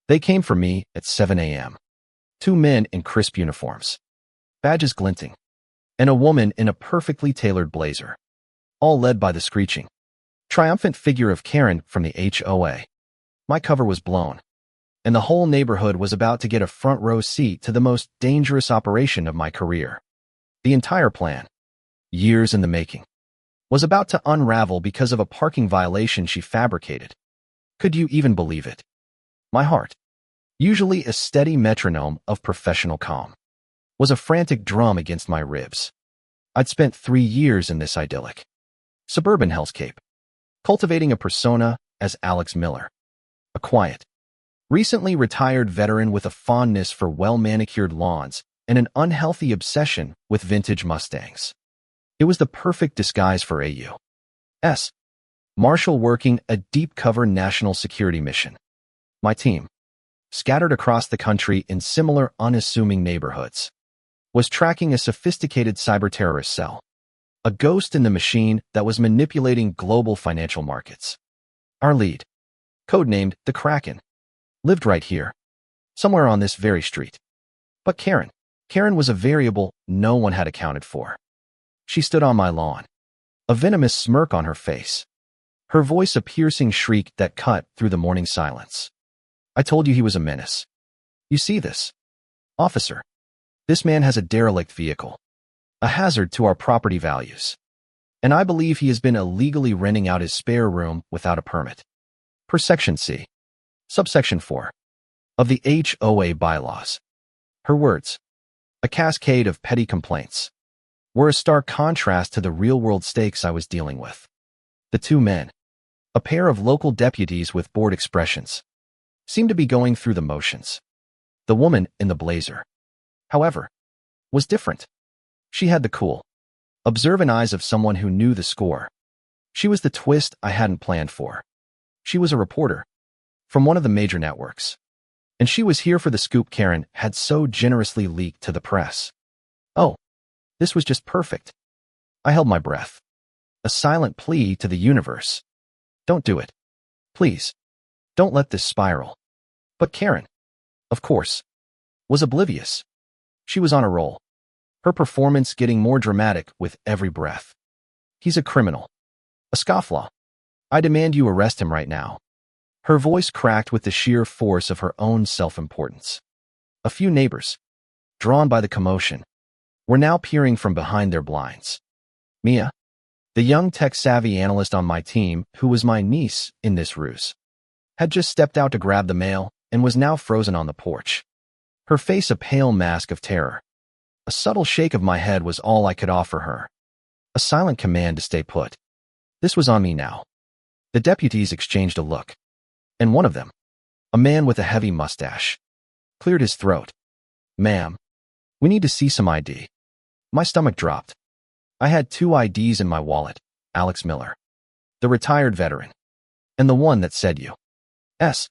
They came for me at 7 a.m. Two men in crisp uniforms, badges glinting, and a woman in a perfectly tailored blazer, all led by the screeching, triumphant figure of Karen from the HOA. My cover was blown, and the whole neighborhood was about to get a front-row seat to the most dangerous operation of my career. The entire plan, years in the making, was about to unravel because of a parking violation she fabricated. Could you even believe it? My heart, usually a steady metronome of professional calm, was a frantic drum against my ribs. I'd spent 3 years in this idyllic suburban hellscape, cultivating a persona as Alex Miller, a quiet, recently retired veteran with a fondness for well-manicured lawns and an unhealthy obsession with vintage Mustangs. It was the perfect disguise for AU's Marshal working a deep-cover national security mission. My team, scattered across the country in similar unassuming neighborhoods, was tracking a sophisticated cyber-terrorist cell, a ghost in the machine that was manipulating global financial markets. Our lead, codenamed the Kraken, lived right here, somewhere on this very street. But Karen was a variable no one had accounted for. She stood on my lawn, a venomous smirk on her face, her voice a piercing shriek that cut through the morning silence. I told you he was a menace. You see this, officer? This man has a derelict vehicle, a hazard to our property values, and I believe he has been illegally renting out his spare room without a permit. Per Section C, Subsection 4, of the HOA bylaws. Her words, a cascade of petty complaints, were a stark contrast to the real-world stakes I was dealing with. The two men, a pair of local deputies with bored expressions, seemed to be going through the motions. The woman in the blazer, however, was different. She had the cool, observant eyes of someone who knew the score. She was the twist I hadn't planned for. She was a reporter from one of the major networks, and she was here for the scoop Karen had so generously leaked to the press. Oh, this was just perfect. I held my breath, a silent plea to the universe. Don't do it. Please, don't let this spiral. But Karen, of course, was oblivious. She was on a roll, her performance getting more dramatic with every breath. He's a criminal, a scofflaw. I demand you arrest him right now. Her voice cracked with the sheer force of her own self-importance. A few neighbors, drawn by the commotion, were now peering from behind their blinds. Mia, the young tech-savvy analyst on my team, who was my niece in this ruse, had just stepped out to grab the mail and was now frozen on the porch, her face a pale mask of terror. A subtle shake of my head was all I could offer her, a silent command to stay put. This was on me now. The deputies exchanged a look, and one of them, a man with a heavy mustache, cleared his throat. Ma'am, we need to see some ID. My stomach dropped. I had 2 IDs in my wallet, Alex Miller, the retired veteran, and the one that said U.S.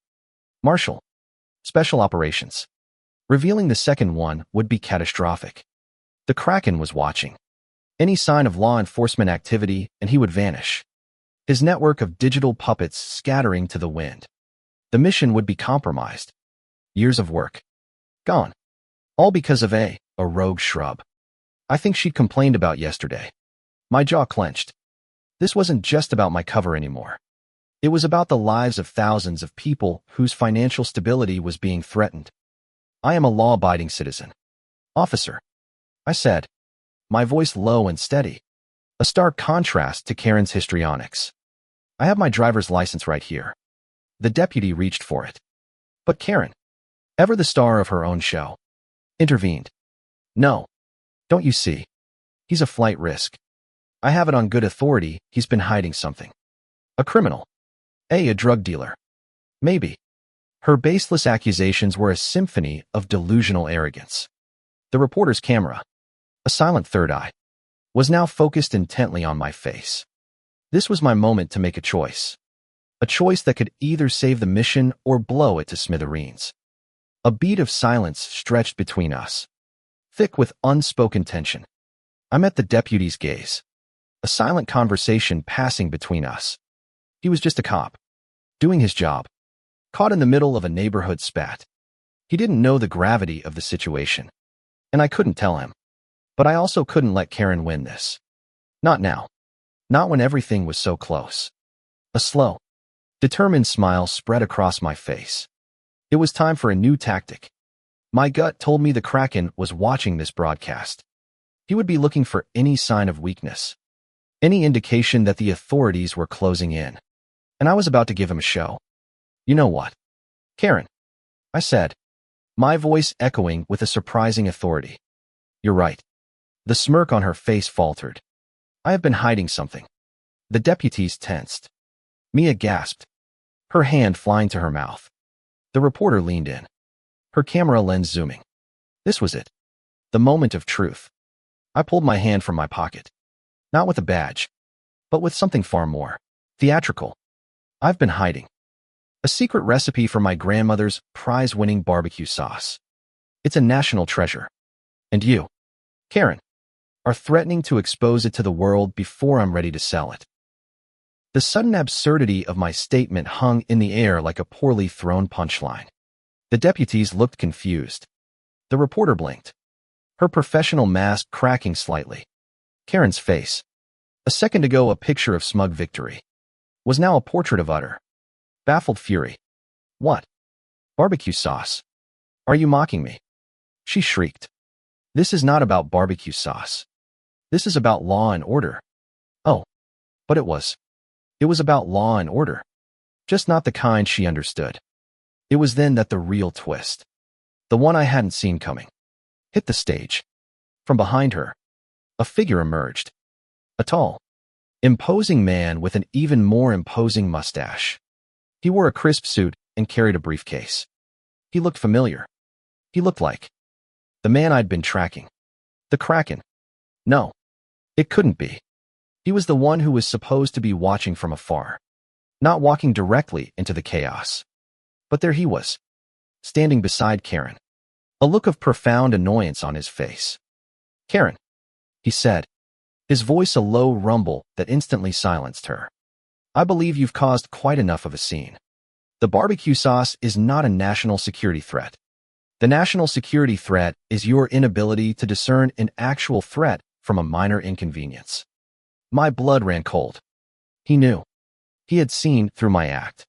Marshal, Special Operations. Revealing the second one would be catastrophic. The Kraken was watching. Any sign of law enforcement activity and he would vanish, his network of digital puppets scattering to the wind. The mission would be compromised. Years of work, gone. All because of a rogue shrub I think she'd complained about yesterday. My jaw clenched. This wasn't just about my cover anymore. It was about the lives of thousands of people whose financial stability was being threatened. I am a law-abiding citizen, officer, I said, my voice low and steady, a stark contrast to Karen's histrionics. I have my driver's license right here. The deputy reached for it. But Karen, ever the star of her own show, intervened. No, don't you see? He's a flight risk. I have it on good authority he's been hiding something. A criminal. A drug dealer. Maybe. Her baseless accusations were a symphony of delusional arrogance. The reporter's camera, a silent third eye, was now focused intently on my face. This was my moment to make a choice that could either save the mission or blow it to smithereens. A beat of silence stretched between us, thick with unspoken tension. I met the deputy's gaze, a silent conversation passing between us. He was just a cop, doing his job. caught in the middle of a neighborhood spat. He didn't know the gravity of the situation, and I couldn't tell him. But I also couldn't let Karen win this. Not now. Not when everything was so close. A slow, determined smile spread across my face. It was time for a new tactic. My gut told me the Kraken was watching this broadcast. He would be looking for any sign of weakness, any indication that the authorities were closing in. And I was about to give him a show. You know what, Karen? I said, my voice echoing with a surprising authority. You're right. The smirk on her face faltered. I have been hiding something. The deputies tensed. Mia gasped, her hand flying to her mouth. The reporter leaned in, her camera lens zooming. This was it. The moment of truth. I pulled my hand from my pocket. Not with a badge, but with something far more theatrical. I've been hiding a secret recipe for my grandmother's prize-winning barbecue sauce. It's a national treasure. And you, Karen, are threatening to expose it to the world before I'm ready to sell it. The sudden absurdity of my statement hung in the air like a poorly thrown punchline. The deputies looked confused. The reporter blinked, her professional mask cracking slightly. Karen's face, a second ago a picture of smug victory, was now a portrait of utter, baffled fury. What? Barbecue sauce? Are you mocking me? She shrieked. This is not about barbecue sauce. This is about law and order. Oh, but it was. It was about law and order. Just not the kind she understood. It was then that the real twist, the one I hadn't seen coming, hit the stage. From behind her, a figure emerged. A tall, imposing man with an even more imposing mustache. He wore a crisp suit and carried a briefcase. He looked familiar. He looked like the man I'd been tracking. The Kraken. No, it couldn't be. He was the one who was supposed to be watching from afar, not walking directly into the chaos. But there he was, standing beside Karen, a look of profound annoyance on his face. Karen, he said, his voice a low rumble that instantly silenced her. I believe you've caused quite enough of a scene. The barbecue sauce is not a national security threat. The national security threat is your inability to discern an actual threat from a minor inconvenience. My blood ran cold. He knew. He had seen through my act,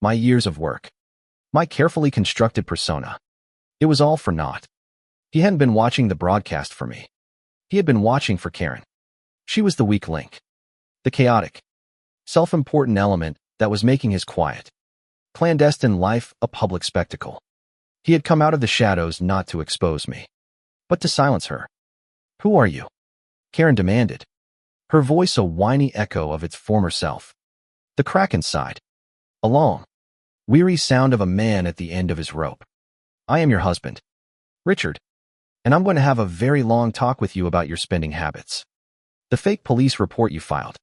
my years of work, my carefully constructed persona. It was all for naught. He hadn't been watching the broadcast for me. He had been watching for Karen. She was the weak link, the chaotic, self-important element that was making his quiet, clandestine life a public spectacle. He had come out of the shadows not to expose me, but to silence her. Who are you? Karen demanded, her voice a whiny echo of its former self. The Kraken sighed, a long, weary sound of a man at the end of his rope. I am your husband, Richard, and I'm going to have a very long talk with you about your spending habits, the fake police report you filed,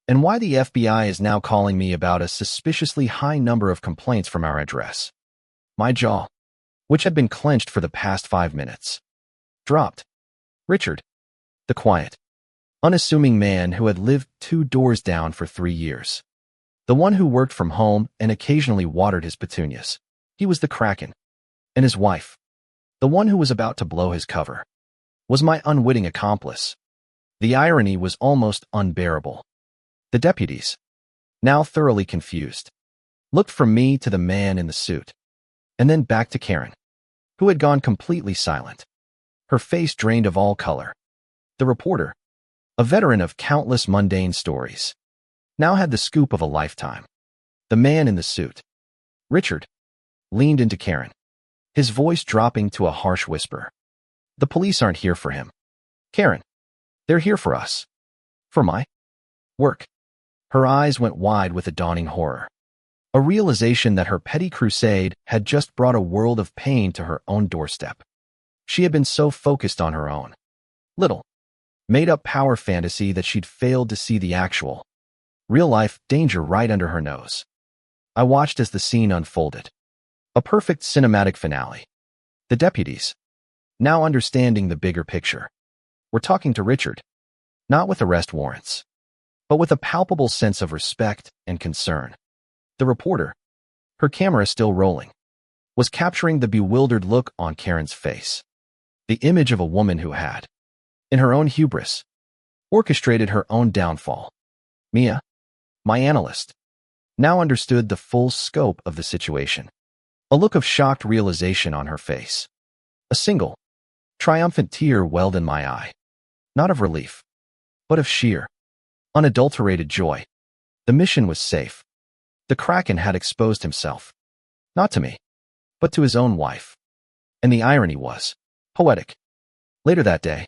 and why the FBI is now calling me about a suspiciously high number of complaints from our address. My jaw, which had been clenched for the past 5 minutes, dropped. Richard, the quiet, unassuming man who had lived 2 doors down for 3 years, the one who worked from home and occasionally watered his petunias. He was the Kraken. And his wife, the one who was about to blow his cover, was my unwitting accomplice. The irony was almost unbearable. The deputies, now thoroughly confused, looked from me to the man in the suit, and then back to Karen, who had gone completely silent, her face drained of all color. The reporter, a veteran of countless mundane stories, now had the scoop of a lifetime. The man in the suit, Richard, leaned into Karen, his voice dropping to a harsh whisper. The police aren't here for him, Karen. They're here for us. For my work. Her eyes went wide with a dawning horror, a realization that her petty crusade had just brought a world of pain to her own doorstep. She had been so focused on her own little, made-up power fantasy that she'd failed to see the actual, real-life danger right under her nose. I watched as the scene unfolded. A perfect cinematic finale. The deputies, now understanding the bigger picture, were talking to Richard, not with arrest warrants, but with a palpable sense of respect and concern. The reporter, her camera still rolling, was capturing the bewildered look on Karen's face. The image of a woman who had, in her own hubris, orchestrated her own downfall. Mia, my analyst, now understood the full scope of the situation. A look of shocked realization on her face. A single, triumphant tear welled in my eye. Not of relief, but of sheer, unadulterated joy. The mission was safe. The Kraken had exposed himself. Not to me, but to his own wife. And the irony was poetic. Later that day,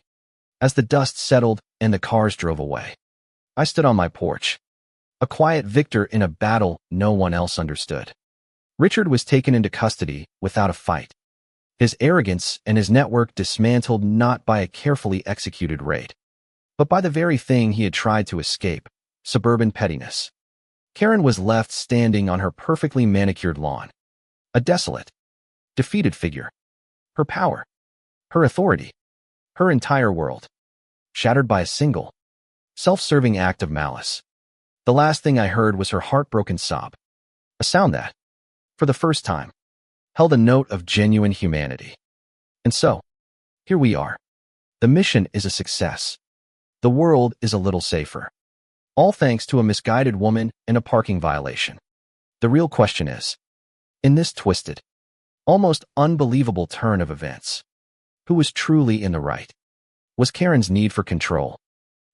as the dust settled and the cars drove away, I stood on my porch, a quiet victor in a battle no one else understood. Richard was taken into custody without a fight. His arrogance and his network dismantled not by a carefully executed raid, but by the very thing he had tried to escape, suburban pettiness. Karen was left standing on her perfectly manicured lawn, a desolate, defeated figure. Her power, her authority, her entire world, shattered by a single, self-serving act of malice. The last thing I heard was her heartbroken sob, a sound that, for the first time, held a note of genuine humanity. And so, here we are. The mission is a success. The world is a little safer. All thanks to a misguided woman and a parking violation. The real question is, in this twisted, almost unbelievable turn of events, who was truly in the right? Was Karen's need for control,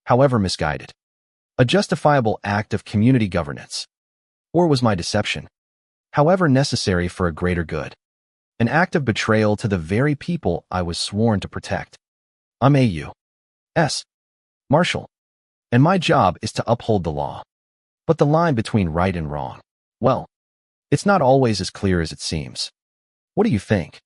however misguided, a justifiable act of community governance? Or was my deception, however necessary for a greater good, an act of betrayal to the very people I was sworn to protect? I'm A.U.S. Marshal, and my job is to uphold the law. But the line between right and wrong, well, it's not always as clear as it seems. What do you think?